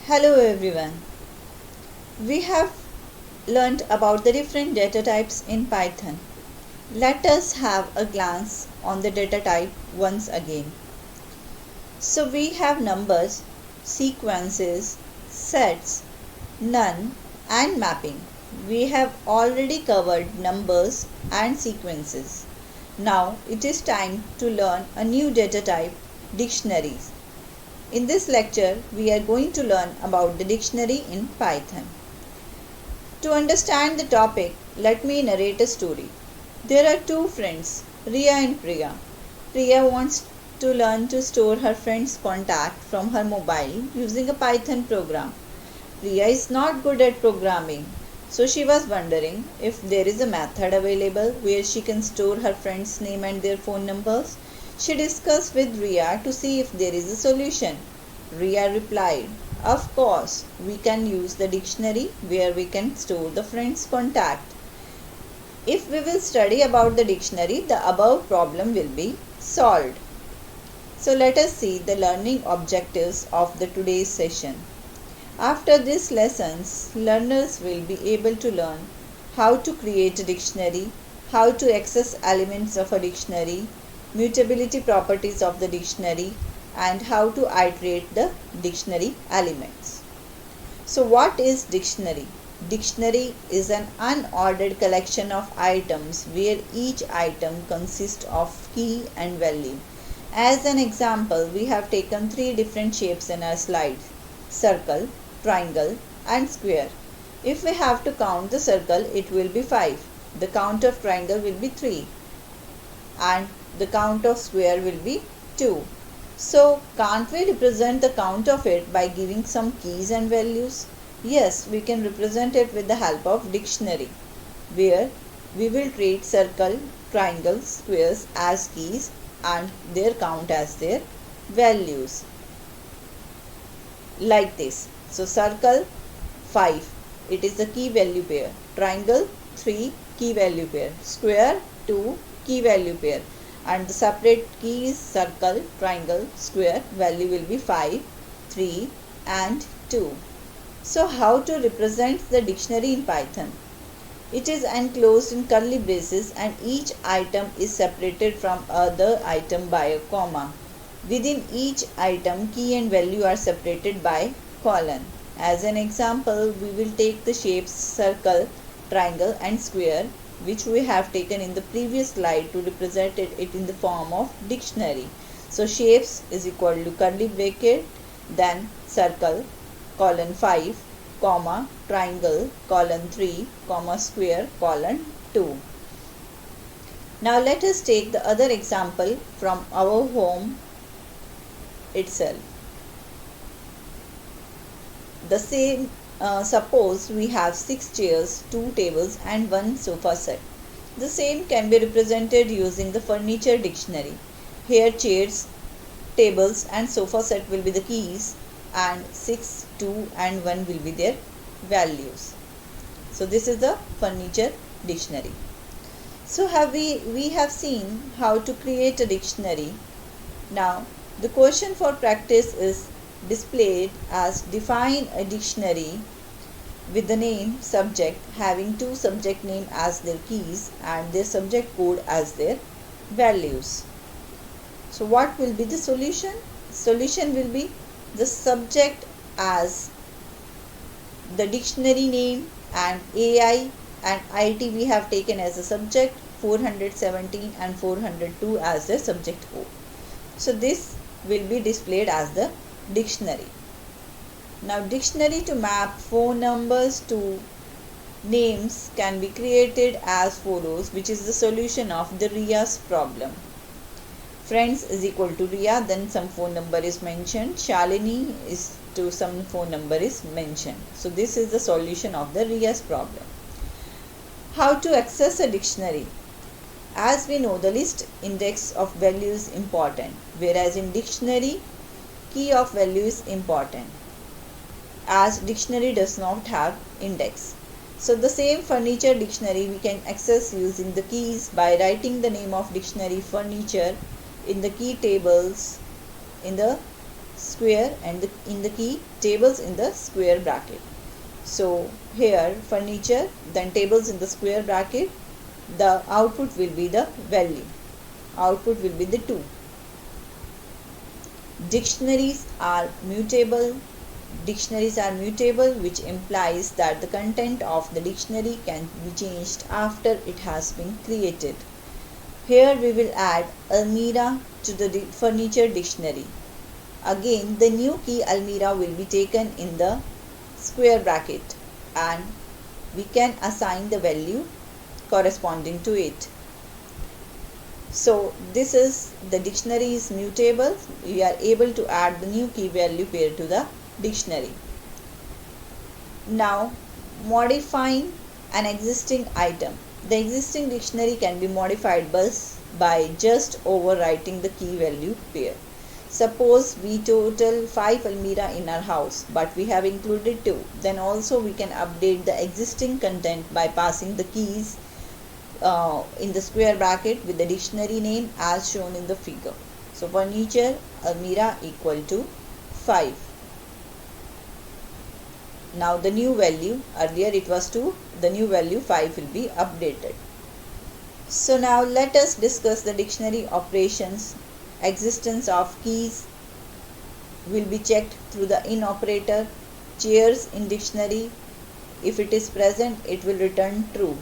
Hello everyone. We have learned about the different data types in Python. Let us have a glance on the data type once again. So we have numbers, sequences, sets, none and mapping. We have already covered numbers and sequences. Now it is time to learn a new data type, dictionaries. In this lecture, we are going to learn about the dictionary in Python. To understand the topic, let me narrate a story. There are two friends, Riya and Priya. Priya wants to learn to store her friend's contact from her mobile using a Python program. Priya is not good at programming, so she was wondering if there is a method available where she can store her friend's name and their phone numbers. She discussed with Riya to see if there is a solution. Riya replied, "Of course, we can use the dictionary where we can store the friend's contact. If we will study about the dictionary, the above problem will be solved." So let us see the learning objectives of the today's session. After these lessons, learners will be able to learn how to create a dictionary, how to access elements of a dictionary, mutability properties of the dictionary, and how to iterate the dictionary elements. So what is dictionary? Dictionary is an unordered collection of items where each item consists of key and value. As an example, we have taken three different shapes in our slide: circle, triangle and square. If we have to count the circle, it will be 5. The count of triangle will be 3 and the count of square will be 2. So can't we represent the count of it by giving some keys and values? Yes, we can represent it with the help of dictionary, where we will treat circle, triangles, squares as keys and their count as their values. Like this. So circle 5, it is the key value pair. Triangle 3, key value pair. Square 2, key value pair. And the separate keys circle, triangle, square value will be 5, 3 and 2. So how to represent the dictionary in Python? It is enclosed in curly braces and each item is separated from other item by a comma. Within each item, key and value are separated by colon. As an example, we will take the shapes circle, triangle and square, which we have taken in the previous slide to represent it in the form of dictionary. So shapes is equal to curly bracket, then circle, colon 5, comma, triangle, colon 3, comma, square, colon 2. Now let us take the other example from our home itself. The same, suppose we have 6 chairs, 2 tables and 1 sofa set. The same can be represented using the furniture dictionary. Here chairs, tables and sofa set will be the keys and 6, 2 and 1 will be their values. So this is the furniture dictionary. So we have seen how to create a dictionary. Now the question for practice is displayed as define a dictionary with the name subject having two subject name as their keys and their subject code as their values. So what will be the solution? Solution will be the subject as the dictionary name and AI and IT we have taken as a subject, 417 and 402 as the subject code. So this will be displayed as the dictionary. Now dictionary to map phone numbers to names can be created as follows, which is the solution of the Riya's problem. Friends is equal to Riya, then some phone number is mentioned. Shalini is to some phone number is mentioned. So this is the solution of the Riya's problem. How to access a dictionary? As we know, the list index of value is important, whereas in dictionary key of value is important, as dictionary does not have index. So the same furniture dictionary we can access using the keys by writing the name of dictionary furniture in the key tables in the square and in the key tables in the square bracket. So here furniture, then tables in the square bracket, the output will be the value. Output will be the 2. Dictionaries are mutable. Dictionaries are mutable, which implies that the content of the dictionary can be changed after it has been created. Here we will add Almira to the furniture dictionary. Again, the new key Almira will be taken in the square bracket and we can assign the value corresponding to it. So this is the dictionary is mutable. We are able to add the new key value pair to the dictionary. Now modifying an existing item. The existing dictionary can be modified by just overwriting the key value pair. Suppose we total 5 Almira in our house, but we have included 2. Then also we can update the existing content by passing the keys in the square bracket with the dictionary name as shown in the figure. So furniture Almira equal to 5. Now the new value, earlier it was 2, the new value 5 will be updated. So now let us discuss the dictionary operations. Existence of keys will be checked through the in operator. Chairs in dictionary, if it is present, it will return true.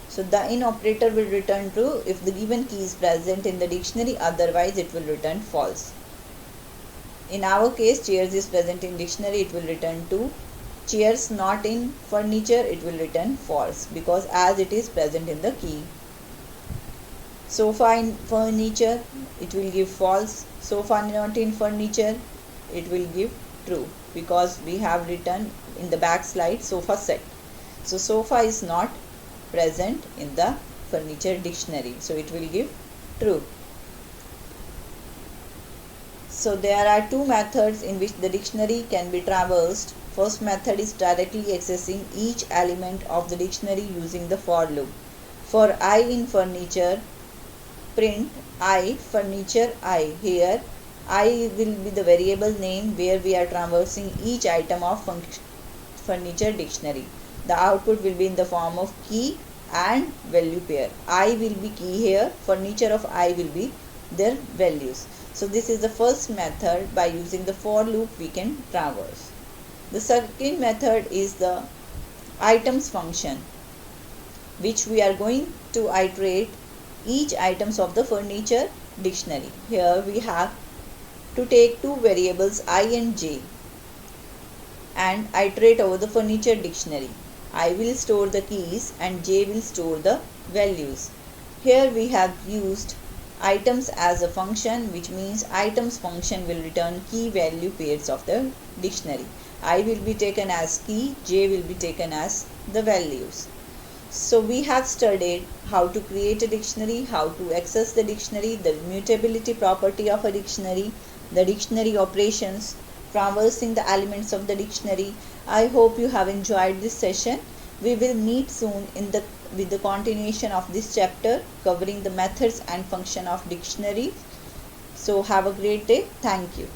So the in operator will return true if the given key is present in the dictionary, otherwise it will return false. In our case, chairs is present in dictionary, it will return true. Chairs not in furniture, it will return false because as it is present in the key. Sofa in furniture, it will give false. Sofa not in furniture, it will give true because we have written in the back slide sofa set. So sofa is not present in the furniture dictionary, so it will give true. So there are 2 methods in which the dictionary can be traversed. First method is directly accessing each element of the dictionary using the for loop. For I in furniture, print I furniture I. Here I will be the variable name where we are traversing each item of furniture dictionary. The output will be in the form of key and value pair. I will be key here, furniture of I will be their values. So this is the first method. By using the for loop we can traverse. The second method is the items function, which we are going to iterate each items of the furniture dictionary. Here we have to take 2 variables I and j and iterate over the furniture dictionary. I will store the keys and j will store the values. Here we have used items as a function, which means items function will return key value pairs of the dictionary. I will be taken as key, j will be taken as the values. So we have studied how to create a dictionary, how to access the dictionary, the mutability property of a dictionary, the dictionary operations, traversing the elements of the dictionary. I hope you have enjoyed this session. We will meet soon with the continuation of this chapter covering the methods and function of dictionary. So have a great day. Thank you.